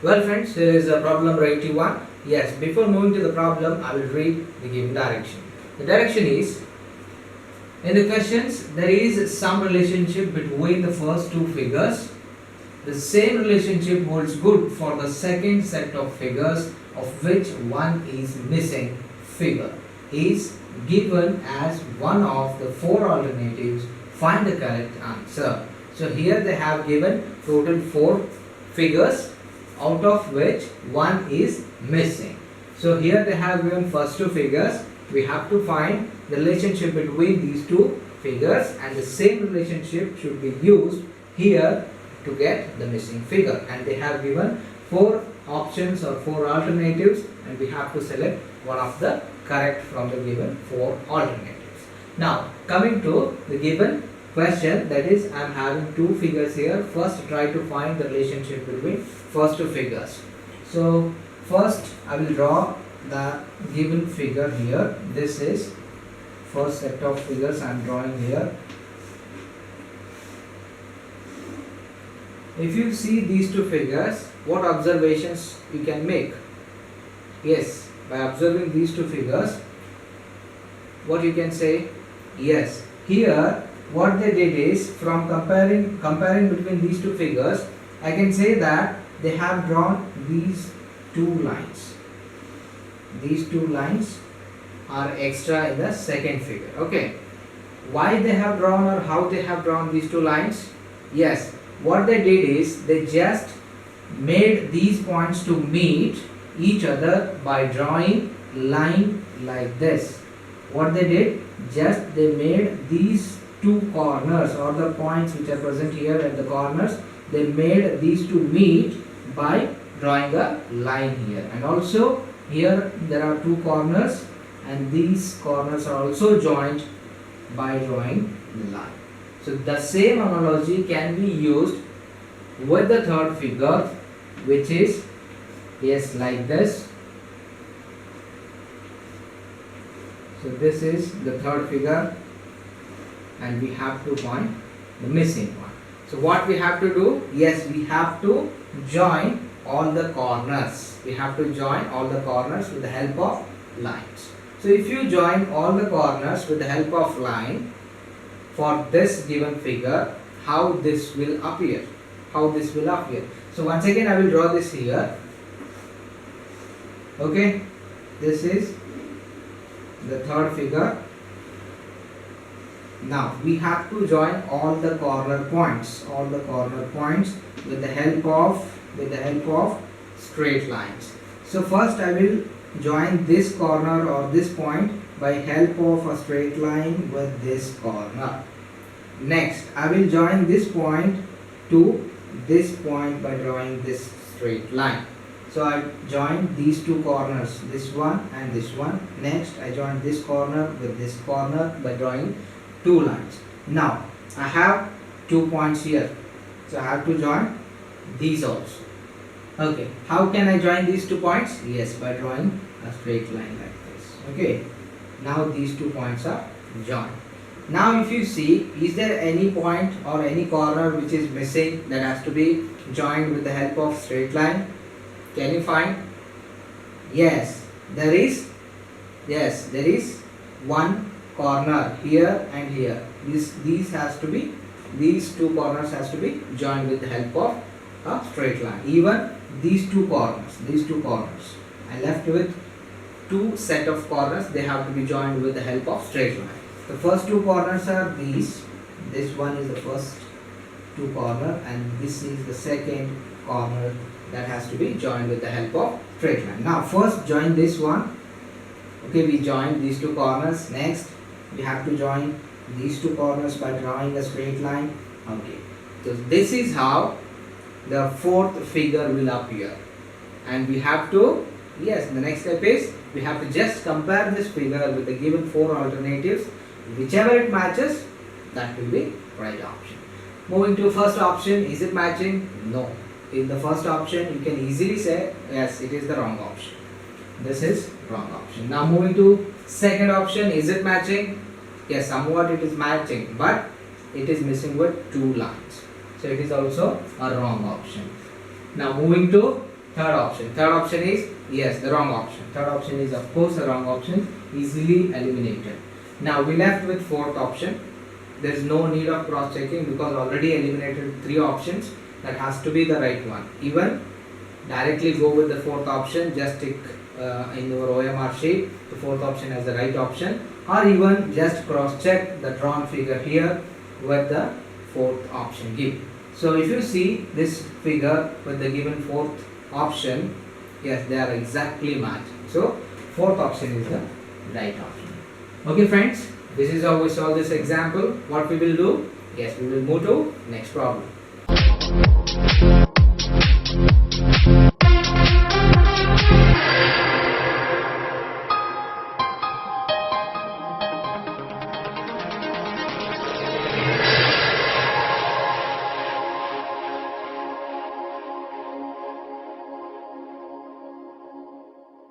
Well friends, here is problem number 81. Yes, before moving to the problem, I will read the given direction. The direction is, in the questions, there is some relationship between the first two figures. The same relationship holds good for the second set of figures, of which one is missing figure. Is given as one of the four alternatives. Find the correct answer. So here they have given total 4 figures, out of which one is missing. So here they have given first 2 figures. We have to find the relationship between these 2 figures, and the same relationship should be used here to get the missing figure. And they have given 4 options or 4 alternatives, and we have to select one of the correct from the given 4 alternatives. Now coming to the given question, that is, I am having 2 figures here. First try to find the relationship between first 2 figures. So first I will draw the given figure here. This is first set of figures I am drawing here. If you see these 2 figures, what observations you can make? Yes, by observing these 2 figures, what you can say? Yes, here what they did is, from comparing between these 2 figures, I can say that they have drawn these 2 lines. These 2 lines are extra in the second figure. Okay, why they have drawn or how they have drawn these 2 lines? Yes, what they did is they just made these points to meet each other by drawing line like this. What they did, just they made these 2 corners, or the points which are present here at the corners, they made these 2 meet by drawing a line here. And also here there are 2 corners, and these corners are also joined by drawing the line. So the same analogy can be used with the third figure, which is, yes, like this. So this is the third figure, and we have to find the missing one. So what we have to do? Yes, we have to join all the corners. We have to join all the corners with the help of lines. So if you join all the corners with the help of line for this given figure, how this will appear? How this will appear? So once again I will draw this here. Okay, this is the third figure. Now we have to join all the corner points with the help of straight lines. So first I will join this corner or this point by help of a straight line with this corner. Next I will join this point to this point by drawing this straight line. So I join these 2 corners, this one and this one. Next I join this corner with this corner by drawing 2 lines. Now I have 2 points here, so I have to join these also. Okay, how can I join these 2 points? Yes, by drawing a straight line like this. Okay, now these 2 points are joined. Now if you see, is there any point or any corner which is missing that has to be joined with the help of straight line? Can you find? Yes, there is. Yes, there is one corner here and here. These 2 corners has to be joined with the help of a straight line. Even these 2 corners, I left with 2 set of corners. They have to be joined with the help of straight line. The first 2 corners are these. This one is the first 2 corner, and this is the second corner that has to be joined with the help of straight line. Now first join this one. Okay, we join these 2 corners. Next we have to join these 2 corners by drawing a straight line. Okay, so this is how the fourth figure will appear. And we have to, yes, the next step is we have to just compare this figure with the given 4 alternatives. Whichever it matches, that will be right option. Moving to first option, is it matching? No. In the first option, you can easily say, yes, it is the wrong option. This is wrong option. Now moving to second option, is it matching? Yes, somewhat it is matching, but it is missing with 2 lines. So it is also a wrong option. Now moving to Third option is, yes, the wrong option. Third option is of course the wrong option, easily eliminated. Now we left with fourth option. There is no need of cross checking because already eliminated three options. That has to be the right one. Even directly go with the fourth option, just tick in your OMR sheet the fourth option as the right option, or even just cross check the drawn figure here with the fourth option given. So if you see this figure with the given fourth option, yes, they are exactly matched. So fourth option is the right option. Okay friends, this is how we solve this example. What we will do? Yes, we will move to next problem.